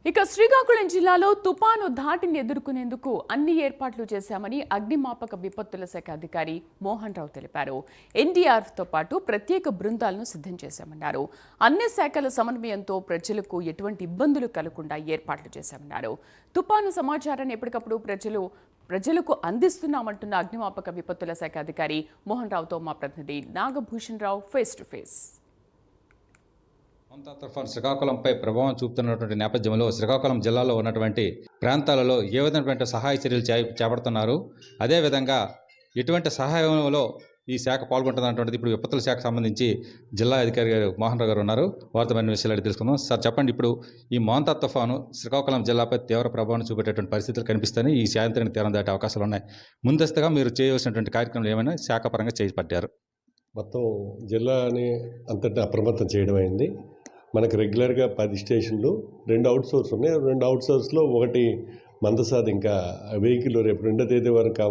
ఇక శ్రీకాకుళం జిల్లాలో తుపాను ధాటిని ఎదుర్కొనేందుకు అన్ని ఏర్పాట్లు చేశామని అగ్నిమాపక విపత్తుల శాఖ అధికారి మోహన్ రావు తెలిపారు. ఎన్డీఆర్ఎఫ్తో పాటు ప్రత్యేక బృందాలను సిద్ధం చేశామన్నారు. అన్ని శాఖల సమన్వయంతో ప్రజలకు ఎటువంటి ఇబ్బందులు కలగకుండా ఏర్పాట్లు చేశామన్నారు. తుపాను సమాచారాన్ని ఎప్పటికప్పుడు ప్రజలకు అందిస్తున్నామంటున్న అగ్నిమాపక విపత్తుల శాఖ అధికారి మోహన్ రావుతో మా ప్రతినిధి నాగభూషణ్ రావు ఫేస్ టు ఫేస్. తుఫాన్ శ్రీకాకుళంపై ప్రభావం చూపుతున్నటువంటి నేపథ్యంలో శ్రీకాకుళం జిల్లాలో ఉన్నటువంటి ప్రాంతాలలో ఏ విధమైనటువంటి సహాయ చర్యలు చేపడుతున్నారు, అదేవిధంగా ఎటువంటి సహాయంలో ఈ శాఖ పాల్గొంటున్నటువంటిది ఇప్పుడు విపత్తుల శాఖకు సంబంధించి జిల్లా అధికారి గారు మోహన్ రావు గారు ఉన్నారు. వారితో మరిన్ని విషయాలు తెలుసుకుందాం. సార్ చెప్పండి, ఇప్పుడు ఈ మోంతా తుఫాను శ్రీకాకుళం జిల్లాపై తీవ్ర ప్రభావం చూపేటటువంటి పరిస్థితులు కనిపిస్తాయి. ఈ సాయంత్రానికి తీరం దాటే అవకాశాలు ఉన్నాయి. ముందస్తుగా మీరు చేయవలసినటువంటి కార్యక్రమాలు ఏమైనా శాఖపరంగా చేపట్టారు? మొత్తం జిల్లాని అంతటా అప్రమత్తం చేయడం అయింది. మనకు రెగ్యులర్గా 10 స్టేషన్లు, 2 అవుట్సోర్స్ ఉన్నాయి. 2 అవుట్సోర్స్లో ఒకటి మందసాది ఇంకా వెహికల్ రేపు 2వ తేదీ వరకు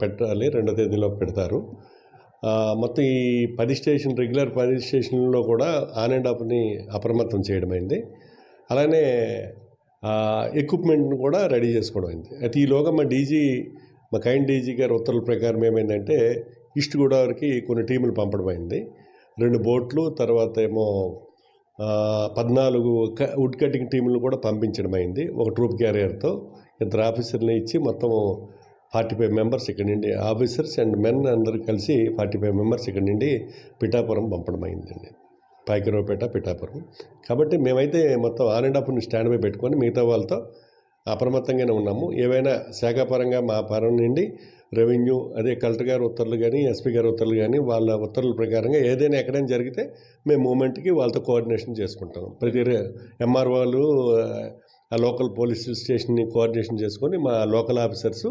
పెట్టాలి, 2వ తేదీలో పెడతారు. మొత్తం ఈ 10 స్టేషన్ రెగ్యులర్ 10 స్టేషన్లలో కూడా ఆన్ అండ్ ఆఫ్ని అప్రమత్తం చేయడం అయింది. అలానే ఎక్విప్మెంట్ను కూడా రెడీ చేసుకోవడం అయింది. అయితే ఈలోగా మా కైండ్ డీజీ గారి ఉత్తర్వుల ప్రకారం ఏమైందంటే ఈస్ట్ గోదావరికి కొన్ని టీములు పంపడం అయింది. 2 బోట్లు, తర్వాత ఏమో 14 వుడ్ కటింగ్ టీములు కూడా పంపించడం అయింది. ఒక ట్రూప్ క్యారియర్తో 2 ఆఫీసర్ని ఇచ్చి మొత్తం 45 మెంబర్స్ ఇక్కడ నుండి ఆఫీసర్స్ అండ్ మెన్ అందరూ కలిసి 45 మెంబర్స్ ఇక్కడ నుండి పిఠాపురం పంపడం అయిందండి. పాయకరావుపేట, పిఠాపురం. కాబట్టి మేమైతే మొత్తం ఆన్ అండ్ ఆఫ్ని స్టాండ్ బై పెట్టుకొని మిగతా వాళ్ళతో అప్రమత్తంగానే ఉన్నాము. ఏవైనా శాఖాపరంగా మా పరం నుండి రెవెన్యూ, అదే కలెక్టర్ గారి ఉత్తర్వులు కానీ, ఎస్పీ గారి ఉత్తర్వులు కానీ, వాళ్ళ ఉత్తర్వుల ప్రకారంగా ఏదైనా ఎక్కడైనా జరిగితే మేము మూమెంట్కి వాళ్ళతో కోఆర్డినేషన్ చేసుకుంటాం. ప్రతి ఎంఆర్ఓలు ఆ లోకల్ పోలీస్ స్టేషన్ని కోఆర్డినేషన్ చేసుకొని మా లోకల్ ఆఫీసర్స్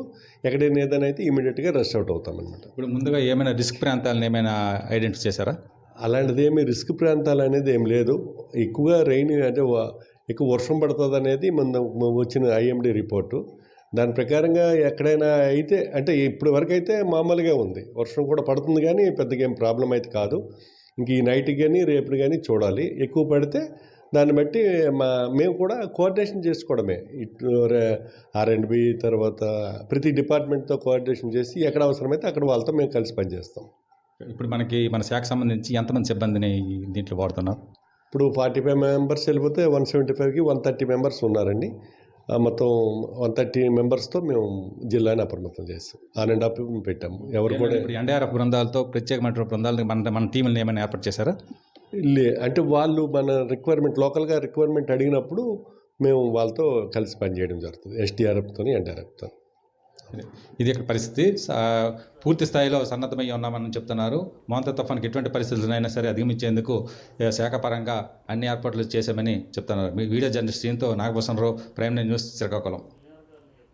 ఎక్కడైనా ఏదైనా అయితే ఇమీడియట్గా రెస్ట్ అవుట్ అవుతామన్నమాట. ఇప్పుడు ముందుగా ఏమైనా రిస్క్ ప్రాంతాలను ఏమైనా ఐడెంటిఫై చేశారా? అలాంటిది ఏమి రిస్క్ ప్రాంతాలు అనేది ఏం లేదు. ఎక్కువగా రెయిన్ అంటే ఎక్కువ వర్షం పడుతుంది అనేది మన వచ్చిన ఐఎండీ రిపోర్టు. దాని ప్రకారంగా ఎక్కడైనా అయితే అంటే ఇప్పటి వరకు అయితే మామూలుగా ఉంది. వర్షం కూడా పడుతుంది కానీ పెద్దగా ఏం ప్రాబ్లం అయితే కాదు. ఇంక ఈ నైట్కి కానీ రేపు కానీ చూడాలి. ఎక్కువ పడితే దాన్ని బట్టి మేము కూడా కోఆర్డినేషన్ చేసుకోవడమే. ఇటు R&B తర్వాత ప్రతి డిపార్ట్మెంట్తో కోఆర్డినేషన్ చేసి ఎక్కడ అవసరమైతే అక్కడ వాళ్ళతో మేము కలిసి పనిచేస్తాం. ఇప్పుడు మన శాఖకు సంబంధించి ఎంతమంది సిబ్బందిని దీంట్లో వాడుతున్నారు? ఇప్పుడు 45 మెంబర్స్ వెళ్ళిపోతే 175కి 130 మెంబర్స్ ఉన్నారండి. మొత్తం 130 మెంబర్స్తో మేము జిల్లాని అప్రమత్తం చేస్తాం. ఆన్ అండ్ ఆఫ్ పెట్టాము. ఎవరు కూడా ఎన్డీఆర్ఎఫ్ బృందాలతో ప్రత్యేకమైన బృందాలు మన టీంలను ఏమైనా ఏర్పాటు చేశారా? అంటే వాళ్ళు మన రిక్వైర్మెంట్ లోకల్గా రిక్వైర్మెంట్ అడిగినప్పుడు మేము వాళ్ళతో కలిసి పనిచేయడం జరుగుతుంది. ఎస్డీఆర్ఎఫ్తో, ఎన్డీఆర్ఎఫ్తో. ఇది ఇక్కడ పరిస్థితి. పూర్తి స్థాయిలో సన్నద్ధమై ఉన్నామని చెప్తున్నారు. మోంతా తుఫాన్కి ఎటువంటి పరిస్థితులైనా సరే అధిగమించేందుకు శాఖపరంగా అన్ని ఏర్పాట్లు చేశామని చెప్తున్నారు. మీ వీడియో జర్నలిస్ట్ శ్రీతో నాగభూషణ్ రావు, ప్రైమ్ న్యూస్, శ్రీకాకుళం.